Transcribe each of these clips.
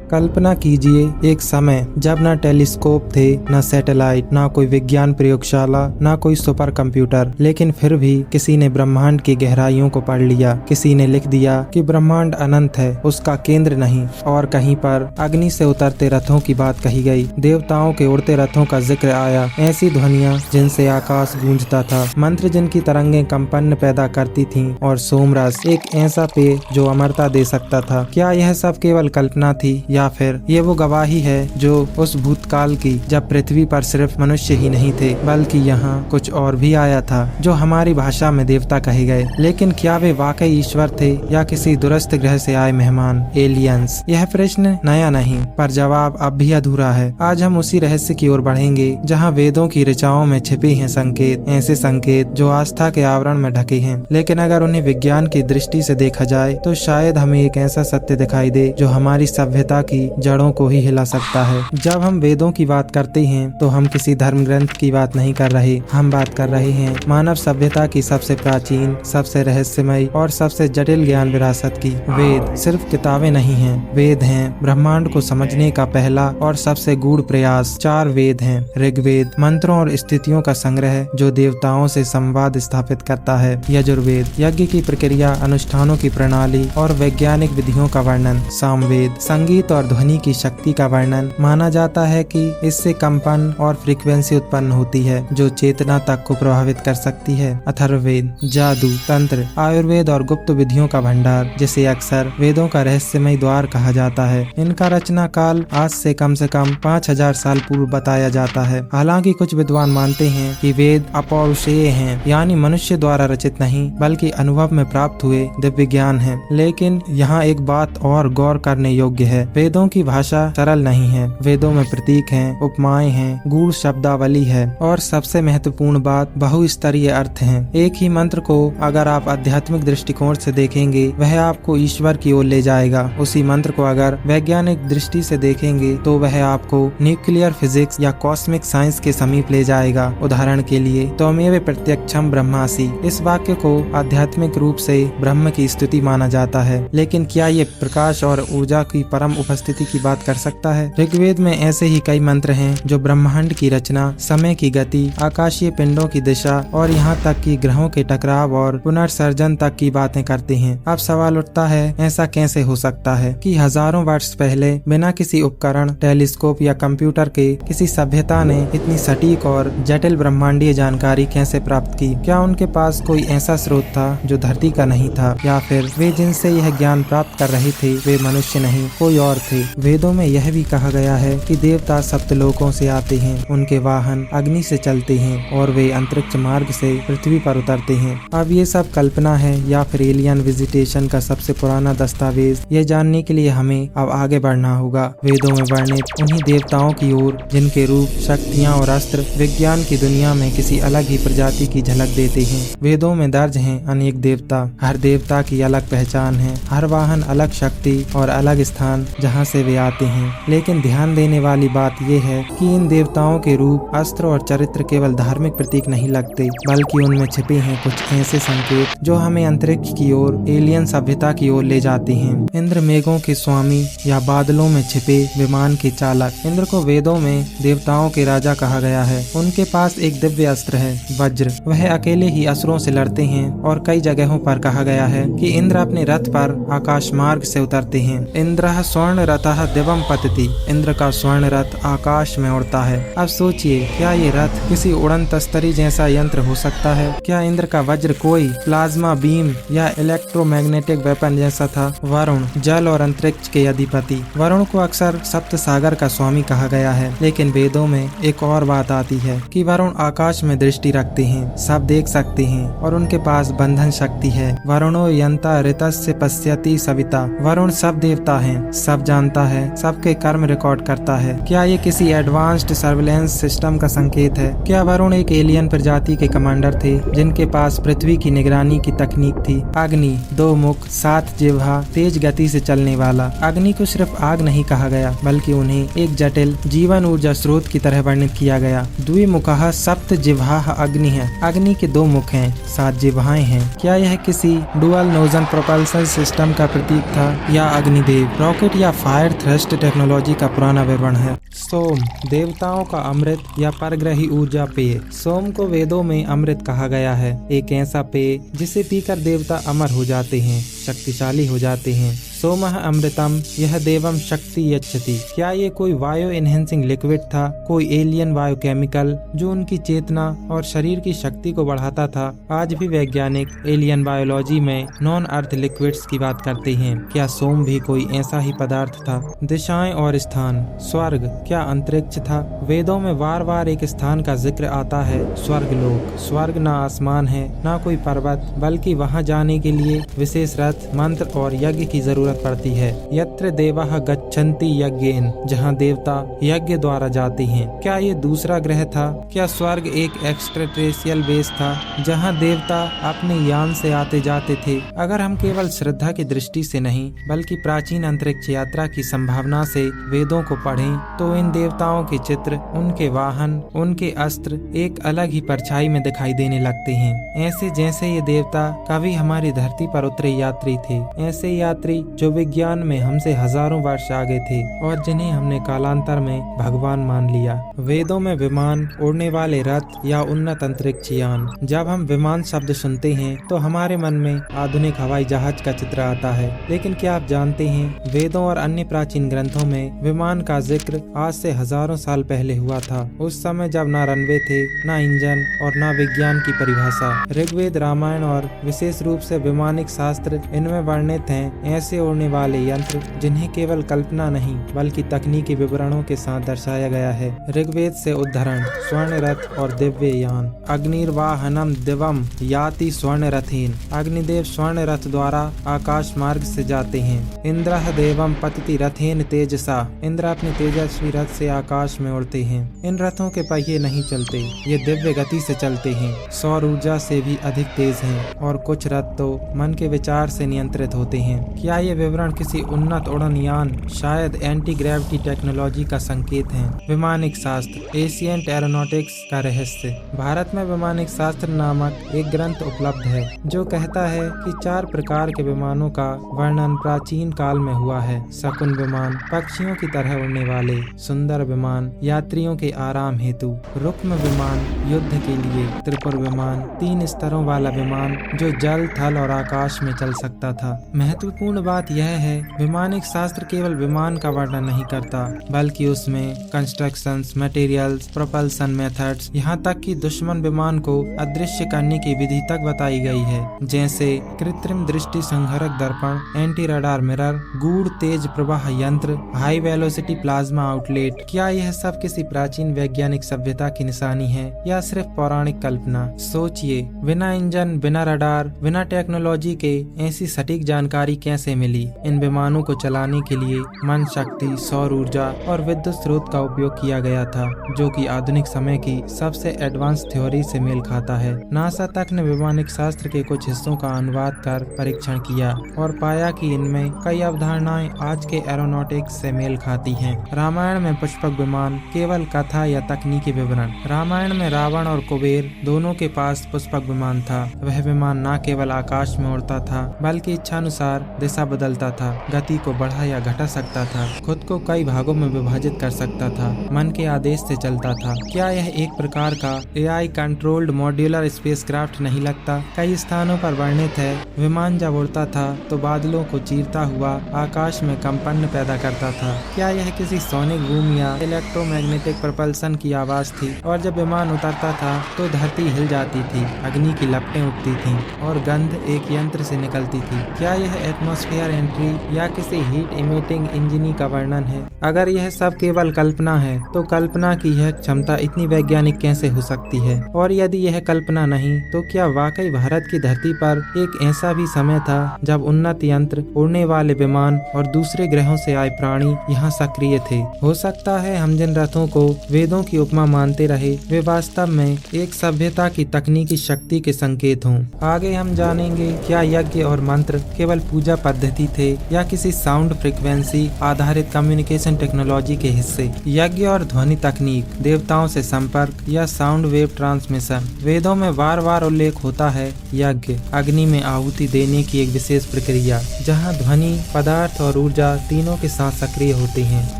कल्पना कीजिए एक समय जब न टेलीस्कोप थे, न सैटेलाइट, न कोई विज्ञान प्रयोगशाला, न कोई सुपर कंप्यूटर, लेकिन फिर भी किसी ने ब्रह्मांड की गहराइयों को पढ़ लिया। किसी ने लिख दिया कि ब्रह्मांड अनंत है, उसका केंद्र नहीं। और कहीं पर अग्नि से उतरते रथों की बात कही गई, देवताओं के उड़ते रथों का जिक्र आया, ऐसी ध्वनियां जिनसे आकाश गूंजता था, मंत्र जिनकी तरंगें कंपन पैदा करती थीं, और सोमरस, एक ऐसा पेय जो अमरता दे सकता था। क्या यह सब केवल कल्पना थी, या फिर ये वो गवाही है जो उस भूतकाल की जब पृथ्वी पर सिर्फ मनुष्य ही नहीं थे, बल्कि यहाँ कुछ और भी आया था जो हमारी भाषा में देवता कहे गए। लेकिन क्या वे वाकई ईश्वर थे या किसी दूरस्थ ग्रह से आए मेहमान, एलियंस? यह प्रश्न नया नहीं, पर जवाब अब भी अधूरा है। आज हम उसी रहस्य की ओर बढ़ेंगे जहाँ वेदों की ऋचाओं में छिपे हैं संकेत, ऐसे संकेत जो आस्था के आवरण में ढके हैं, लेकिन अगर उन्हें विज्ञान की दृष्टि से देखा जाए तो शायद हमें एक ऐसा सत्य दिखाई दे जो हमारी सभ्यता की जड़ों को ही हिला सकता है। जब हम वेदों की बात करते हैं तो हम किसी धर्म ग्रंथ की बात नहीं कर रहे, हम बात कर रहे हैं मानव सभ्यता की सबसे प्राचीन, सबसे रहस्यमय और सबसे जटिल ज्ञान विरासत की। वेद सिर्फ किताबें नहीं हैं, वेद हैं ब्रह्मांड को समझने का पहला और सबसे गूढ़ प्रयास। 4 वेद हैं, ऋग्वेद मंत्रों और स्थितियों का संग्रह जो देवताओं से संवाद स्थापित करता है, यजुर्वेद यज्ञ की प्रक्रिया, अनुष्ठानों की प्रणाली और वैज्ञानिक विधियों का वर्णन, सामवेद संगीत और ध्वनि की शक्ति का वर्णन, माना जाता है कि इससे कंपन और फ्रीक्वेंसी उत्पन्न होती है जो चेतना तक को प्रभावित कर सकती है, अथर्ववेद जादू, तंत्र, आयुर्वेद और गुप्त विधियों का भंडार, जिसे अक्सर वेदों का रहस्यमय द्वार कहा जाता है। इनका रचना काल आज से कम 5000 साल पूर्व बताया जाता है। हालांकि कुछ विद्वान मानते हैं कि वेद अपौरुषेय हैं, यानी मनुष्य द्वारा रचित नहीं बल्कि अनुभव में प्राप्त हुए दिव्य ज्ञान है। लेकिन यहाँ एक बात और गौर करने योग्य है, वेदों की भाषा सरल नहीं है। वेदों में प्रतीक हैं, उपमाएं हैं, गूढ़ शब्दावली है और सबसे महत्वपूर्ण बात बहुस्तरीय अर्थ हैं। एक ही मंत्र को अगर आप आध्यात्मिक दृष्टिकोण से देखेंगे वह आपको ईश्वर की ओर ले जाएगा, उसी मंत्र को अगर वैज्ञानिक दृष्टि से देखेंगे तो वह आपको न्यूक्लियर फिजिक्स या कॉस्मिक साइंस के समीप ले जाएगा। उदाहरण के लिए त्वमेव प्रत्यक्षम ब्रह्मासि, इस वाक्य को आध्यात्मिक रूप से ब्रह्म की स्तुति माना जाता है, लेकिन क्या ये प्रकाश और ऊर्जा की परम उपस्थिति की बात कर सकता है? ऋग्वेद में ऐसे ही कई मंत्र हैं जो ब्रह्मांड की रचना, समय की गति, आकाशीय पिंडों की दिशा और यहाँ तक कि ग्रहों के टकराव और पुनर्सर्जन तक की बातें करते हैं। अब सवाल उठता है, ऐसा कैसे हो सकता है कि हजारों वर्ष पहले बिना किसी उपकरण, टेलीस्कोप या कंप्यूटर के किसी सभ्यता ने इतनी सटीक और जटिल ब्रह्मांडीय जानकारी कैसे प्राप्त की? क्या उनके पास कोई ऐसा स्रोत था जो धरती का नहीं था, या फिर वे जिनसे यह ज्ञान प्राप्त कर रहे थे वे मनुष्य नहीं कोई और थे? वेदों में यह भी कहा गया है कि देवता सप्तलोकों से आते हैं, उनके वाहन अग्नि से चलते हैं और वे अंतरिक्ष मार्ग से पृथ्वी पर उतरते हैं। अब ये सब कल्पना है या फिर एलियन विजिटेशन का सबसे पुराना दस्तावेज, ये जानने के लिए हमें अब आगे बढ़ना होगा वेदों में वर्णित उन्हीं देवताओं की ओर जिनके रूप, शक्तियाँ और अस्त्र विज्ञान की दुनिया में किसी अलग ही प्रजाति की झलक देते हैं। वेदों में दर्ज हैं अनेक देवता, हर देवता की अलग पहचान है, हर वाहन अलग शक्ति और अलग स्थान जहाँ से वे आते हैं। लेकिन ध्यान देने वाली बात यह है कि इन देवताओं के रूप, अस्त्र और चरित्र केवल धार्मिक प्रतीक नहीं लगते, बल्कि उनमें छिपे हैं कुछ ऐसे संकेत जो हमें अंतरिक्ष की ओर, एलियन सभ्यता की ओर ले जाते हैं। इंद्र मेघों के स्वामी या बादलों में छिपे विमान के चालक। इंद्र को वेदों में देवताओं के राजा कहा गया है। उनके पास एक दिव्य अस्त्र है, वज्र। वह अकेले ही असुरों से लड़ते हैं और कई जगहों पर कहा गया है कि इंद्र अपने रथ पर आकाश मार्ग से उतरते हैं। इंद्रः स्वर्ण रथः दिवम पतति, इंद्र का स्वर्ण रथ आकाश में उड़ता है। अब सोचिए, क्या ये रथ किसी उड़न तस्तरी जैसा यंत्र हो सकता है? क्या इंद्र का वज्र कोई प्लाज्मा बीम या इलेक्ट्रोमैग्नेटिक वेपन जैसा था? वरुण, जल और अंतरिक्ष के अधिपति। वरुण को अक्सर सप्त सागर का स्वामी कहा गया है, लेकिन वेदों में एक और बात आती है कि वरुण आकाश में दृष्टि रखते हैं, सब देख सकते हैं और उनके पास बंधन शक्ति है। वरुणो यंता ऋतस्य पश्यति सविता, वरुण सब देवता है, सब जानता है, सबके कर्म रिकॉर्ड करता है। क्या ये किसी एडवांस्ड सर्विलेंस सिस्टम का संकेत है? क्या वरुण एक एलियन प्रजाति के कमांडर थे जिनके पास पृथ्वी की निगरानी की तकनीक थी? अग्नि, 2 मुख, 7 जिह्वा, तेज गति से चलने वाला। अग्नि को सिर्फ आग नहीं कहा गया, बल्कि उन्हें एक जटिल जीवन ऊर्जा स्रोत की तरह वर्णित किया गया। द्विमुखः सप्त जिह्वाः अग्नि है, अग्नि के 2 मुख हैं, 7 जिह्वाएं हैं। क्या यह किसी डुअल नोजन प्रोपल्सन सिस्टम का प्रतीक था, या अग्निदेव रॉकेट या फायर थ्रस्ट टेक्नोलॉजी का पुराना विवरण है। सोम, देवताओं का अमृत या परग्रही ऊर्जा पेय। सोम को वेदों में अमृत कहा गया है, एक ऐसा पेय जिसे पीकर देवता अमर हो जाते हैं, शक्तिशाली हो जाते हैं। सोमः अमृतम यह देवम शक्ति यच्छति। क्या ये कोई बायो एनहेंसिंग लिक्विड था, कोई एलियन बायोकेमिकल जो उनकी चेतना और शरीर की शक्ति को बढ़ाता था? आज भी वैज्ञानिक एलियन बायोलॉजी में नॉन अर्थ लिक्विड्स की बात करते हैं। क्या सोम भी कोई ऐसा ही पदार्थ था? दिशाएं और स्थान। स्वर्ग क्या अंतरिक्ष था? वेदों में बार बार एक स्थान का जिक्र आता है, स्वर्ग लोक। स्वर्ग ना आसमान है, ना कोई पर्वत, बल्कि वहाँ जाने के लिए विशेष रथ, मंत्र और यज्ञ की जरूरत पड़ती है। यत्र देवाः गच्छन्ति यज्ञेन, जहाँ देवता यज्ञ द्वारा जाते हैं। क्या ये दूसरा ग्रह था? क्या स्वर्ग एक एक्स्ट्राटेरेस्ट्रियल बेस था जहाँ देवता अपने यान से आते जाते थे? अगर हम केवल श्रद्धा की दृष्टि से नहीं बल्कि प्राचीन अंतरिक्ष यात्रा की संभावना से वेदों को पढ़ें तो इन देवताओं के चित्र, उनके वाहन, उनके अस्त्र एक अलग ही परछाई में दिखाई देने लगते हैं। ऐसे जैसे ये देवता कभी हमारी धरती पर उतरे यात्री थे, ऐसे यात्री जो विज्ञान में हमसे हजारों वर्ष आगे थे और जिन्हें हमने कालांतर में भगवान मान लिया। वेदों में विमान, उड़ने वाले रथ या उन्नत अंतरिक्ष यान। जब हम विमान शब्द सुनते हैं तो हमारे मन में आधुनिक हवाई जहाज का चित्र आता है, लेकिन क्या आप जानते हैं वेदों और अन्य प्राचीन ग्रंथों में विमान का जिक्र आज से हजारों साल पहले हुआ था। उस समय जब ना रनवे थे, ना इंजन और ना विज्ञान की परिभाषा। ऋग्वेद, रामायण और विशेष रूप से वैमानिक शास्त्र इनमें वर्णित हैं ऐसे उड़ने वाले यंत्र जिन्हें केवल कल्पना नहीं बल्कि तकनीकी विवरणों के साथ दर्शाया गया है। ऋग्वेद से उद्धरण। स्वर्ण रथ और दिव्य यान। अग्निर्वाहनम दिवम याति स्वर्ण रथेन। अग्निदेव स्वर्ण रथ द्वारा आकाश मार्ग से जाते हैं। इंद्रः देवम पतिति रथेन तेजसा। इंद्र अपने तेजस्वी रथ से आकाश में उड़ते हैं। इन रथों के पहिए नहीं चलते, ये दिव्य गति से चलते हैं, सौर ऊर्जा से भी अधिक तेज हैं और कुछ रथ तो मन के विचार से नियंत्रित होते हैं। क्या ये विवरण किसी उन्नत उड़न यान, शायद एंटी ग्रेविटी टेक्नोलॉजी का संकेत है? वैमानिक शास्त्र, एशियंट एरोनॉटिक्स का रहस्य। भारत में वैमानिक शास्त्र नामक एक ग्रंथ उपलब्ध है जो कहता है कि 4 प्रकार के विमानों का वर्णन प्राचीन काल में हुआ है। शकुन विमान, पक्षियों की तरह उड़ने वाले। सुंदर विमान, यात्रियों के आराम हेतु। रुक्म विमान, युद्ध के लिए। त्रिपुर विमान, 3 स्तरों वाला विमान जो जल, थल और आकाश में चल सकता था। महत्वपूर्ण बात यह है, वैमानिक शास्त्र केवल विमान का वर्णन नहीं करता बल्कि उसमें कंस्ट्रक्शंस, मटेरियल्स, प्रोपल्सन मेथड्स, यहाँ तक कि दुश्मन विमान को अदृश्य करने की विधि तक बताई गई है, जैसे कृत्रिम दृष्टि संघरक दर्पण, एंटी रडार मिरर, गूढ़ तेज प्रवाह यंत्र, हाई वेलोसिटी प्लाज्मा आउटलेट। क्या यह सब किसी प्राचीन वैज्ञानिक सभ्यता की निशानी है या सिर्फ पौराणिक कल्पना? सोचिए, बिना इंजन, बिना रडार, बिना टेक्नोलॉजी के ऐसी सटीक जानकारी कैसे मिली? इन विमानों को चलाने के लिए मन शक्ति, सौर ऊर्जा और विद्युत स्रोत का उपयोग किया गया था, जो कि आधुनिक समय की सबसे एडवांस थ्योरी से मेल खाता है। नासा तक ने वैमानिक शास्त्र के कुछ हिस्सों का अनुवाद कर परीक्षण किया और पाया कि इनमें कई अवधारणाएं आज के एरोनॉटिक्स से मेल खाती हैं। रामायण में पुष्पक विमान केवल कथा या तकनीकी विवरण। रामायण में रावण और कुबेर दोनों के पास पुष्पक विमान था। वह विमान न केवल आकाश में उड़ता था बल्कि इच्छानुसार दिशा बदलता था, गति को बढ़ा या घटा सकता था, खुद को कई भागों में विभाजित कर सकता था, मन के आदेश से चलता था। क्या यह एक प्रकार का AI कंट्रोल्ड मॉड्यूलर स्पेसक्राफ्ट नहीं लगता? कई स्थानों पर वर्णित है, विमान जब उड़ता था तो बादलों को चीरता हुआ आकाश में कंपन पैदा करता था। क्या यह किसी सोनिक बूम या इलेक्ट्रोमैग्नेटिक प्रोपल्सन की आवाज थी? और जब विमान उतरता था तो धरती हिल जाती थी, अग्नि की लपटें उठती थीं और गंध एक यंत्र से निकलती थी। क्या यह एटमॉस्फेयर एंट्री या किसी हीट इमिटिंग इंजन का वर्णन है? अगर यह सब केवल कल्पना है तो कल्पना की यह क्षमता इतनी वैज्ञानिक कैसे हो सकती है? और यदि यह कल्पना नहीं तो क्या वाकई भारत की धरती पर एक ऐसा भी समय था जब उन्नत यंत्र, उड़ने वाले विमान और दूसरे ग्रहों से आए प्राणी यहाँ सक्रिय थे? हो सकता है हम जिन रथों को वेदों की उपमा मानते रहे वे वास्तव में एक सभ्यता की तकनीकी शक्ति के संकेत हों। आगे हम जानेंगे क्या यज्ञ और मंत्र केवल पूजा पद्धति थे या किसी साउंड फ्रीक्वेंसी आधारित कम्युनिकेशन टेक्नोलॉजी के हिस्से। यज्ञ और ध्वनि तकनीक, देवताओं से संपर्क या साउंड वेव ट्रांसमिशन। वेदों में बार बार उल्लेख होता है यज्ञ, अग्नि में आहुति देने की एक विशेष प्रक्रिया जहाँ ध्वनि, पदार्थ और ऊर्जा तीनों के साथ सक्रिय होते हैं।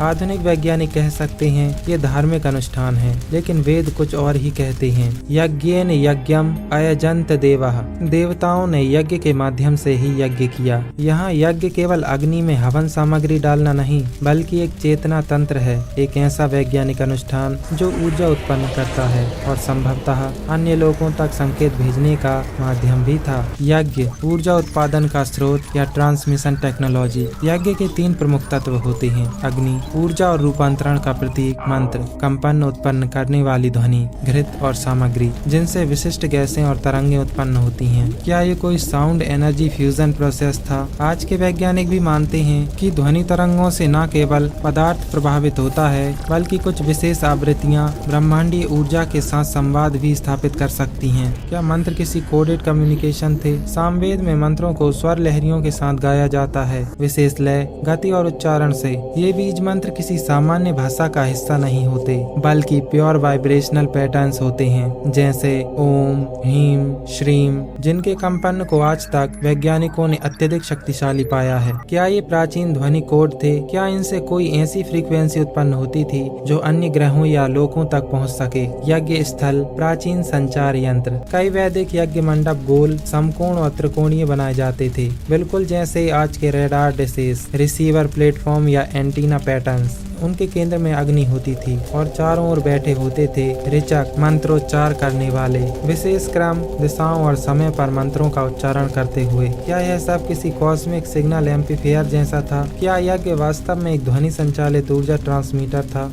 आधुनिक वैज्ञानिक कह सकते हैं ये धार्मिक अनुष्ठान है, लेकिन वेद कुछ और ही कहते हैं। यज्ञेन यज्ञम अयजंत देवः, देवताओं ने यज्ञ के माध्यम से ही यज्ञ किया। यहाँ यज्ञ केवल अग्नि में हवन सामग्री डालना नहीं, बल्कि एक चेतना तंत्र है, एक ऐसा वैज्ञानिक अनुष्ठान जो ऊर्जा उत्पन्न करता है और संभवतः अन्य लोगों तक संकेत भेजने का माध्यम भी था। यज्ञ ऊर्जा उत्पादन का स्रोत या ट्रांसमिशन टेक्नोलॉजी। यज्ञ के 3 प्रमुख तत्व होते हैं, अग्नि ऊर्जा और रूपांतरण का प्रतीक, मंत्र कंपन उत्पन्न करने वाली ध्वनि, घृत और सामग्री जिनसे विशिष्ट गैसें और तरंगें उत्पन्न होती हैं। क्या ये कोई साउंड एनर्जी फ्यूजन प्रोसेस था? आज के वैज्ञानिक भी मानते हैं कि ध्वनि तरंगों से न केवल पदार्थ प्रभावित होता है, बल्कि कुछ विशेष आवृत्तियां ब्रह्मांडीय ऊर्जा के साथ संवाद भी स्थापित कर सकती हैं। क्या मंत्र किसी कोडेड कम्युनिकेशन थे? सामवेद में मंत्रों को स्वर लहरियों के साथ गाया जाता है, विशेष लय, गति और उच्चारण से। ये बीज मंत्र किसी सामान्य भाषा का हिस्सा नहीं होते, बल्कि प्योर वाइब्रेशनल पैटर्न्स होते हैं, जैसे ओम, ह्रीम, श्रीम, जिनके कंपन को आज तक वैज्ञानिकों ने अत्यधिक शक्तिशाली पाया है। क्या ये प्राचीन ध्वनि कोड थे? क्या इनसे कोई ऐसी फ्रीक्वेंसी उत्पन्न होती थी जो अन्य ग्रहों या लोकों तक पहुंच सके? यज्ञ स्थल, प्राचीन संचार यंत्र। कई वैदिक यज्ञ मंडप गोल, समकोण और त्रिकोणीय बनाए जाते थे, बिल्कुल जैसे आज के रेडार डिशेस, रिसीवर प्लेटफॉर्म या एंटीना पैटर्न्स। उनके केंद्र में अग्नि होती थी और चारों ओर बैठे होते थे ऋचक, मंत्रोच्चार करने वाले, विशेष क्रम, दिशाओं और समय पर मंत्रों का उच्चारण करते हुए। क्या यह सब किसी कॉस्मिक सिग्नल एम्पलीफायर जैसा था? क्या यज्ञ वास्तव में एक ध्वनि संचालित ऊर्जा ट्रांसमीटर था?